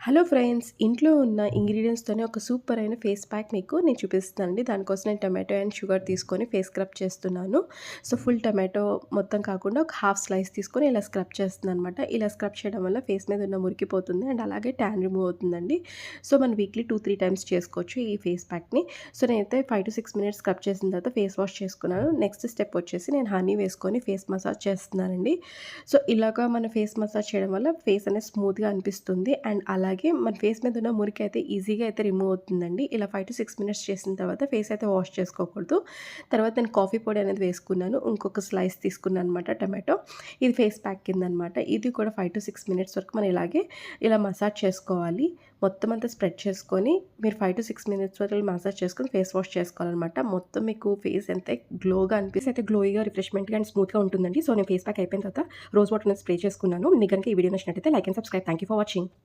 Hello friends! ఇంట్లో ఉన్న ఇంగ్రీడియెంట్స్‌తోనే ఒక సూపర్ అయిన ఫేస్ ప్యాక్ మీకు నేను చూపిస్తానండి. దానికోసం నేను టొమాటో అండ్ షుగర్ తీసుకొని ఫేస్ స్క్రబ్ చేస్తున్నాను. సో, ఫుల్ టొమాటో మొత్తం కాకుండా ఒక హాఫ్ స్లైస్ తీసుకొని ఇలా స్క్రబ్ చేస్తున్నాననమాట. ఇలా స్క్రబ్ చేయడం వల్ల ఫేస్ మీద ఉన్న మురికి పోతుంది అండ్ అలాగే ట్యాన్ రిమూవ్ అవుతుందండి. సో, మనం వీక్లీ 2, 3 టైమ్స్ చేసుకోవచ్చు ఈ ఫేస్ ప్యాక్‌ని. సో, నేనైతే 5-6 మినిట్స్ స్క్రబ్ చేసిన తర్వాత ఫేస్ వాష్ చేసుకున్నాను. నెక్స్ట్ స్టెప్ వచ్చేసి నేను హనీ వేసుకొని ఫేస్ మసాజ్ చేస్తున్నానండి. సో, ఇలాగా మన ఫేస్ మసాజ్ చేయడం వల్ల ఫేస్ అనేది స్మూత్‌గా అనిపిస్తుంది. అండ్ అలాగే మన ఫేస్ మీద ఉన్న మురికి అయితే ఈజీగా అయితే రిమూవ్ అవుతుందండి. ఇలా 5-6 మినిట్స్ చేసిన తర్వాత ఫేస్ అయితే వాష్ చేసుకోకూడదు. తర్వాత నేను కాఫీ పొడి అనేది వేసుకున్నాను. ఇంకొక స్లైస్ తీసుకున్నాను అనమాట టమాటో. ఇది ఫేస్ ప్యాక్ కిందనమాట. ఇది కూడా 5-6 మినిట్స్ వరకు మనం ఇలా మసాజ్ చేసుకోవాలి. మొత్తం అంతా స్ప్రెడ్ చేసుకొని మీరు 5-6 మినిట్స్ వరకు మసాజ్ చేసుకొని ఫేస్ వాష్ చేసుకోవాలనమాట. మొత్తం మీకు ఫేస్ ఎంత గ్లోగా అయితే గ్లోయిగా, రిఫ్రెష్మెంట్‌గా అండ్ స్మూత్‌గా ఉంటుందండి. సో, నేను ఫేస్ ప్యాక్ అయిపోయిన తర్వాత రోజ్ వాటర్ అనేది స్ప్రే చేసుకున్నాను. మీకు గనుక ఈ వీడియో నచ్చినట్టయితే like and subscribe. Thank you for watching.